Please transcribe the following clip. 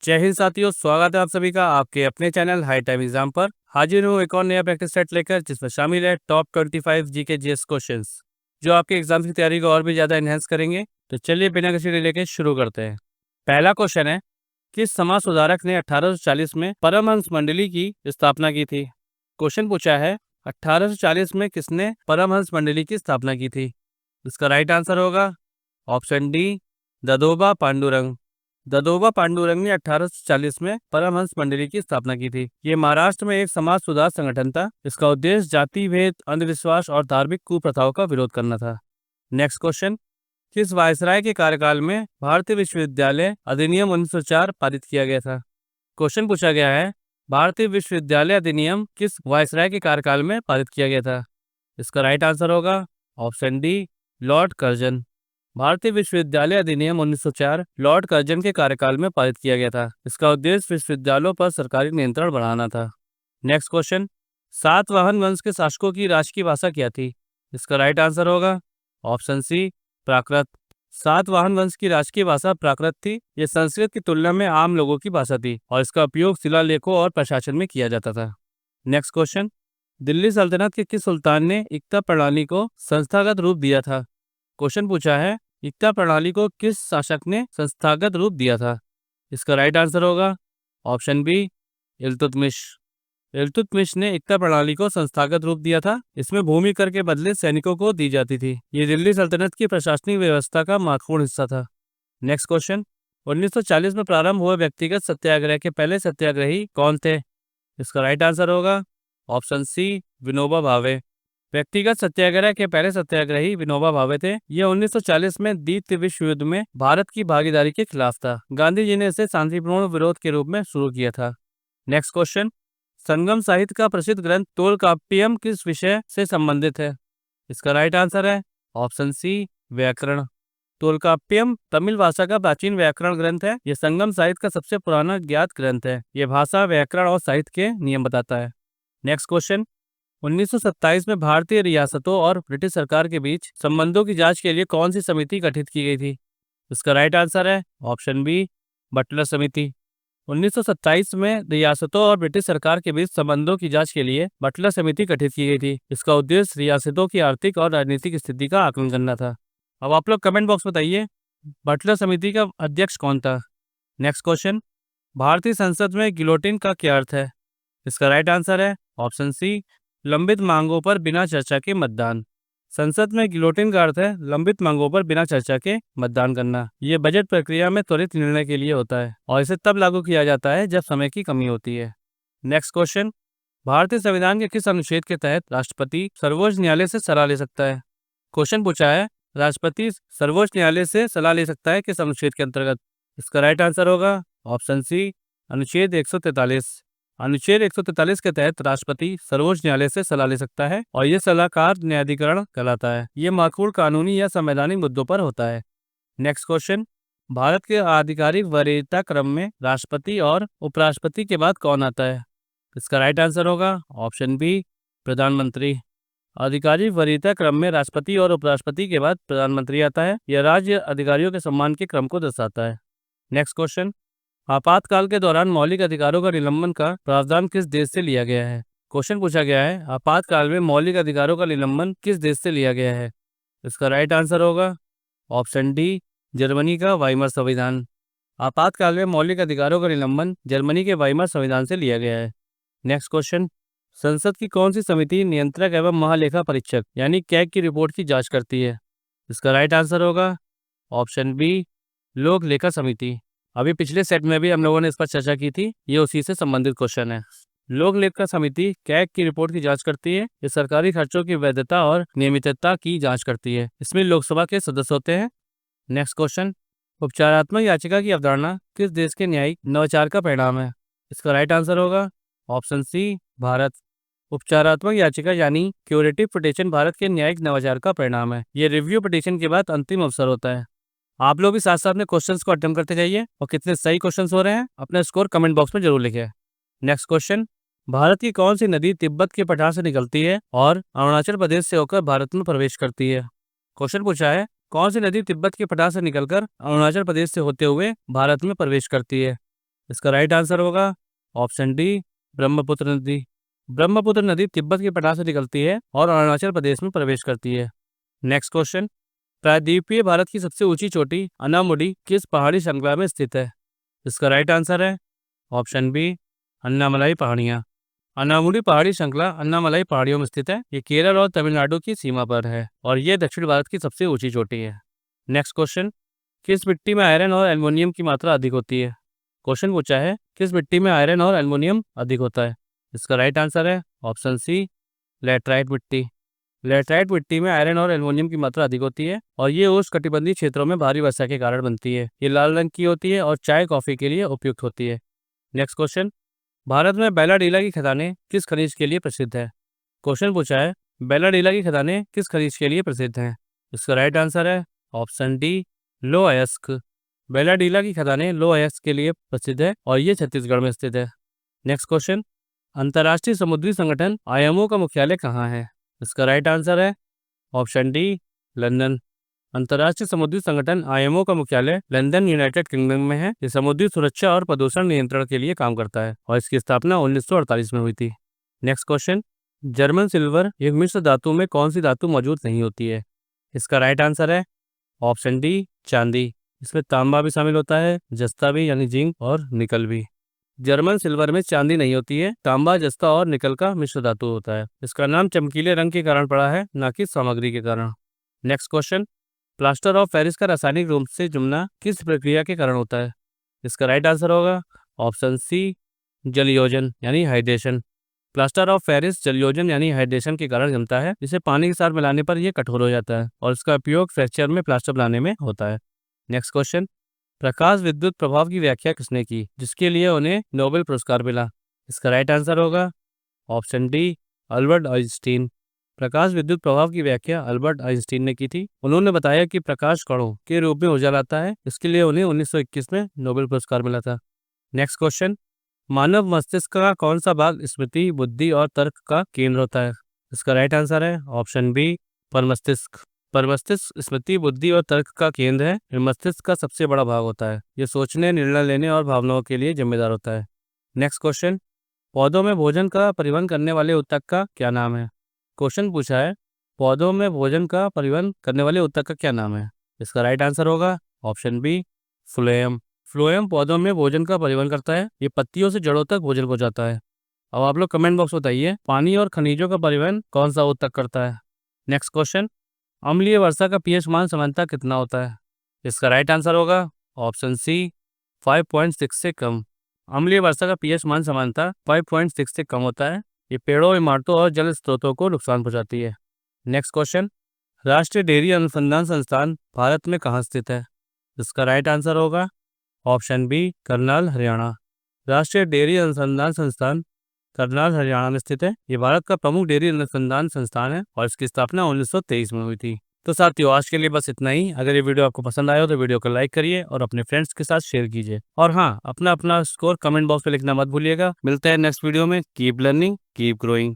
जय हिंद साथियों, स्वागत है आप सभी का आपके अपने चैनल हाई टाइम एग्जाम पर। हाजिर हूँ एक और नया प्रैक्टिस सेट लेकर, जिसमें शामिल है टॉप 25 जीके जीएस क्वेश्चंस, जो आपके एग्जाम की तैयारी को और भी ज़्यादा एनहेंस करेंगे। तो चलिए बिना किसी डिले के शुरू करते हैं। पहला क्वेश्चन है, किस समाज सुधारक ने 1840 में परमहंस मंडली की स्थापना की थी? क्वेश्चन पूछा है 1840 में किसने परमहंस मंडली की स्थापना की थी? इसका राइट आंसर होगा ऑप्शन डी, ददोबा पांडुरंग। ददोबा पांडुरंग ने 1840 में परमहंस मंडली की स्थापना की थी। ये महाराष्ट्र में एक समाज सुधार संगठन था। इसका उद्देश्य जाति भेद, अंधविश्वास और धार्मिक कुप्रथाओं का विरोध करना था। नेक्स्ट क्वेश्चन, किस वायसराय के कार्यकाल में भारतीय विश्वविद्यालय अधिनियम 1904 पारित किया गया था? क्वेश्चन पूछा गया है, भारतीय विश्वविद्यालय अधिनियम किस वायसराय के कार्यकाल में पारित किया गया था? इसका राइट आंसर होगा ऑप्शन डी, लॉर्ड कर्जन। भारतीय विश्वविद्यालय अधिनियम 1904 लॉर्ड कर्जन के कार्यकाल में पारित किया गया था। इसका उद्देश्य विश्वविद्यालयों पर सरकारी नियंत्रण बढ़ाना था। नेक्स्ट क्वेश्चन, सातवाहन वंश के शासकों की राजकीय भाषा क्या थी? इसका राइट आंसर होगा ऑप्शन सी, प्राकृत। सातवाहन वंश की राजकीय भाषा प्राकृत थी। ये संस्कृत की तुलना में आम लोगों की भाषा थी और इसका उपयोग शिलालेखों और प्रशासन में किया जाता था। नेक्स्ट क्वेश्चन, दिल्ली सल्तनत के किस सुल्तान ने इक्ता प्रणाली को संस्थागत रूप दिया था? क्वेश्चन पूछा है, इक्ता प्रणाली को किस शासक ने संस्थागत रूप दिया था? इसका राइट आंसर होगा ऑप्शन बी, इल्तुतमिश। इल्तुतमिश ने इक्ता प्रणाली को संस्थागत रूप दिया था। इसमें भूमि कर के बदले सैनिकों को दी जाती थी। ये दिल्ली सल्तनत की प्रशासनिक व्यवस्था का महत्वपूर्ण हिस्सा था। नेक्स्ट क्वेश्चन, 1940 में प्रारंभ हुए व्यक्तिगत सत्याग्रह के पहले सत्याग्रही कौन थे? इसका राइट आंसर होगा ऑप्शन सी, विनोबा भावे। व्यक्तिगत सत्याग्रह के पहले सत्याग्रही विनोबा भावे थे। यह 1940 में द्वितीय विश्व युद्ध में भारत की भागीदारी के खिलाफ था। गांधी जी ने इसे शांतिपूर्ण विरोध के रूप में शुरू किया था। नेक्स्ट क्वेश्चन, संगम साहित्य का प्रसिद्ध ग्रंथ तोलकाप्पियम किस विषय से संबंधित है? इसका राइट आंसर है ऑप्शन सी, व्याकरण। तोलकाप्पियम तमिल भाषा का प्राचीन व्याकरण ग्रंथ है। यह संगम साहित्य का सबसे पुराना ज्ञात ग्रंथ है। यह भाषा, व्याकरण और साहित्य के नियम बताता है। नेक्स्ट क्वेश्चन, 1927 में भारतीय रियासतों और ब्रिटिश सरकार के बीच संबंधों की जांच के लिए कौन सी समिति गठित की गई थी? इसका राइट आंसर है ऑप्शन बी, बटलर समिति। 1927 में रियासतों और ब्रिटिश सरकार के बीच संबंधों की जांच के लिए बटलर समिति गठित की गई थी। इसका उद्देश्य रियासतों की आर्थिक और राजनीतिक स्थिति का आकलन करना था। अब आप लोग कमेंट बॉक्स में बताइए, बटलर समिति का अध्यक्ष कौन था? नेक्स्ट क्वेश्चन, भारतीय संसद में गिलोटिन का क्या अर्थ है? इसका राइट आंसर है ऑप्शन सी, लंबित मांगों पर बिना चर्चा के मतदान। संसद में गिलोटिन का अर्थ है लंबित मांगों पर बिना चर्चा के मतदान करना। ये बजट प्रक्रिया में त्वरित निर्णय के लिए होता है और इसे तब लागू किया जाता है जब समय की कमी होती है। नेक्स्ट क्वेश्चन, भारतीय संविधान के किस अनुच्छेद के तहत राष्ट्रपति सर्वोच्च न्यायालय से सलाह ले सकता है? क्वेश्चन पूछा है, राष्ट्रपति सर्वोच्च न्यायालय से सलाह ले सकता है किस अनुच्छेद के अंतर्गत? इसका राइट आंसर होगा ऑप्शन सी, अनुच्छेद 143। अनुच्छेद 143 के तहत राष्ट्रपति सर्वोच्च न्यायालय से सलाह ले सकता है और यह सलाहकार न्यायाधिकरण कहलाता है। यह महत्वपूर्ण कानूनी या संवैधानिक मुद्दों पर होता है। नेक्स्ट क्वेश्चन, भारत के आधिकारिक वरीयता क्रम में राष्ट्रपति और उपराष्ट्रपति के बाद कौन आता है? इसका राइट आंसर होगा ऑप्शन बी, प्रधानमंत्री। आधिकारिक वरीयता क्रम में राष्ट्रपति और उपराष्ट्रपति के बाद प्रधानमंत्री आता है। यह राज्य अधिकारियों के सम्मान के क्रम को दर्शाता है। नेक्स्ट क्वेश्चन, आपातकाल के दौरान मौलिक अधिकारों का निलंबन का प्रावधान किस देश से लिया गया है? क्वेश्चन पूछा गया है, आपातकाल में मौलिक अधिकारों का निलंबन किस देश से लिया गया है? इसका राइट आंसर होगा ऑप्शन डी, जर्मनी का वाइमर संविधान। आपातकाल में मौलिक अधिकारों का निलंबन जर्मनी के वाइमर संविधान से लिया गया है। नेक्स्ट क्वेश्चन, संसद की कौन सी समिति नियंत्रक एवं महालेखा परीक्षक यानी कैग की रिपोर्ट की जाँच करती है? इसका राइट आंसर होगा ऑप्शन बी, लोक लेखा समिति। अभी पिछले सेट में भी हम लोगों ने इस पर चर्चा की थी, ये उसी से संबंधित क्वेश्चन है। लोक लेखा समिति कैग की रिपोर्ट की जांच करती है। ये सरकारी खर्चों की वैधता और नियमितता की जांच करती है। इसमें लोकसभा के सदस्य होते हैं। नेक्स्ट क्वेश्चन, उपचारात्मक याचिका की अवधारणा किस देश के न्यायिक नवाचार का परिणाम है? इसका राइट आंसर होगा ऑप्शन सी, भारत। उपचारात्मक याचिका यानी क्यूरेटिव पिटीशन भारत के न्यायिक नवाचार का परिणाम है। ये रिव्यू पिटीशन के बाद अंतिम अवसर होता है। आप लोग भी साथ साथ में क्वेश्चंस को अटेम्प्ट करते जाइए और कितने सही क्वेश्चंस हो रहे हैं अपना स्कोर कमेंट बॉक्स में जरूर लिखें। नेक्स्ट क्वेश्चन, भारत की कौन सी नदी तिब्बत के पठार से निकलती है और अरुणाचल प्रदेश से होकर भारत में प्रवेश करती है? क्वेश्चन पूछा है, कौन सी नदी तिब्बत के पठार से निकलकर अरुणाचल प्रदेश से होते हुए भारत में प्रवेश करती है? इसका राइट आंसर होगा ऑप्शन डी, ब्रह्मपुत्र नदी। ब्रह्मपुत्र नदी तिब्बत के पठार से निकलती है और अरुणाचल प्रदेश में प्रवेश करती है। नेक्स्ट क्वेश्चन, प्रायद्वीपीय भारत की सबसे ऊंची चोटी अनामुडी किस पहाड़ी श्रृंखला में स्थित है? इसका राइट आंसर है ऑप्शन बी, अन्नामलाई पहाड़ियाँ। अनामुडी पहाड़ी श्रृंखला अन्नामलाई पहाड़ियों में स्थित है। ये केरल और तमिलनाडु की सीमा पर है और ये दक्षिण भारत की सबसे ऊंची चोटी है। नेक्स्ट क्वेश्चन, किस मिट्टी में आयरन और एल्युमिनियम की मात्रा अधिक होती है? क्वेश्चन पूछा है किस मिट्टी में आयरन और एल्युमिनियम अधिक होता है? इसका राइट आंसर है ऑप्शन सी, लेटराइट मिट्टी। लेटराइट मिट्टी में आयरन और एल्युमिनियम की मात्रा अधिक होती है और ये उष्णकटिबंधीय क्षेत्रों में भारी वर्षा के कारण बनती है। ये लाल रंग की होती है और चाय कॉफी के लिए उपयुक्त होती है। नेक्स्ट क्वेश्चन, भारत में बेलाडीला की खदानें किस खनिज के लिए प्रसिद्ध है? क्वेश्चन पूछा है बेलाडीला की खदानें किस खनिज के लिए प्रसिद्ध हैं? इसका राइट आंसर है ऑप्शन डी, लो अयस्क। बेलाडीला की खदानें लो अयस्क के लिए प्रसिद्ध है और ये छत्तीसगढ़ में स्थित है। नेक्स्ट क्वेश्चन, अंतर्राष्ट्रीय समुद्री संगठन आईएमओ का मुख्यालय कहाँ है? इसका राइट आंसर है ऑप्शन डी, लंदन। अंतर्राष्ट्रीय समुद्री संगठन आईएमओ का मुख्यालय लंदन, यूनाइटेड किंगडम में है। ये समुद्री सुरक्षा और प्रदूषण नियंत्रण के लिए काम करता है और इसकी स्थापना 1948 में हुई थी। नेक्स्ट क्वेश्चन, जर्मन सिल्वर एक मिश्र धातु में कौन सी धातु मौजूद नहीं होती है? इसका राइट आंसर है ऑप्शन डी, चांदी। इसमें तांबा भी शामिल होता है, जस्ता भी यानी जिंक और निकल भी। जर्मन सिल्वर में चांदी नहीं होती है, तांबा, जस्ता और निकल का मिश्र धातु होता है। इसका नाम चमकीले रंग के कारण पड़ा है, न कि सामग्री के कारण। Next question, plaster of Paris का रासायनिक रूप से जमना किस प्रक्रिया के कारण होता है? इसका राइट आंसर होगा ऑप्शन सी, जलयोजन यानी हाइड्रेशन। प्लास्टर ऑफ पेरिस जलयोजन यानी हाइड्रेशन के कारण जमता है, जिसे पानी के साथ मिलाने पर यह कठोर हो जाता है और इसका उपयोग फ्रैक्चर में प्लास्टर बनाने में होता है। नेक्स्ट क्वेश्चन, प्रकाश विद्युत प्रभाव की व्याख्या किसने की जिसके लिए उन्हें नोबेल पुरस्कार मिला? इसका राइट आंसर होगा ऑप्शन डी, अल्बर्ट आइंस्टीन। प्रकाश विद्युत प्रभाव की व्याख्या अल्बर्ट आइंस्टीन ने की थी। उन्होंने बताया कि प्रकाश कणों के रूप में ऊर्जा लाता है, इसके लिए उन्हें 1921 में नोबेल पुरस्कार मिला था। नेक्स्ट क्वेश्चन, मानव मस्तिष्क का कौन सा भाग स्मृति, बुद्धि और तर्क का केंद्र होता है? इसका राइट आंसर है ऑप्शन बी, परमस्तिष्क। परमस्तिष्क स्मृति, बुद्धि और तर्क का केंद्र है। ये मस्तिष्क का सबसे बड़ा भाग होता है। ये सोचने, निर्णय लेने और भावनाओं के लिए जिम्मेदार होता है। नेक्स्ट क्वेश्चन, पौधों में भोजन का परिवहन करने वाले ऊतक का क्या नाम है? क्वेश्चन पूछा है पौधों में भोजन का परिवहन करने वाले ऊतक का क्या नाम है? इसका राइट आंसर होगा ऑप्शन बी, फ्लोएम। फ्लोएम पौधों में भोजन का परिवहन करता है। ये पत्तियों से जड़ों तक भोजन पहुंचाता है। अब आप लोग कमेंट बॉक्स बताइए, पानी और खनिजों का परिवहन कौन सा ऊतक करता है? नेक्स्ट क्वेश्चन, अम्लीय वर्षा का पीएच मान सामान्यतः कितना होता है? इसका राइट आंसर होगा ऑप्शन सी, 5.6 से कम। अम्लीय वर्षा का पीएच मान सामान्यतः 5.6 से कम होता है। ये पेड़ों, इमारतों और जल स्रोतों को नुकसान पहुंचाती है। नेक्स्ट क्वेश्चन, राष्ट्रीय डेयरी अनुसंधान संस्थान भारत में कहाँ स्थित है? इसका राइट आंसर होगा ऑप्शन बी, करनाल, हरियाणा। राष्ट्रीय डेयरी अनुसंधान संस्थान करनाल, हरियाणा में स्थित है। ये भारत का प्रमुख डेयरी अनुसंधान संस्थान है और इसकी स्थापना 1923 में हुई थी। तो साथियों, आज के लिए बस इतना ही। अगर ये वीडियो आपको पसंद आया हो तो वीडियो को लाइक करिए और अपने फ्रेंड्स के साथ शेयर कीजिए। और हाँ, अपना स्कोर कमेंट बॉक्स में लिखना मत भूलिएगा। मिलते हैं नेक्स्ट वीडियो में। Keep learning, keep growing.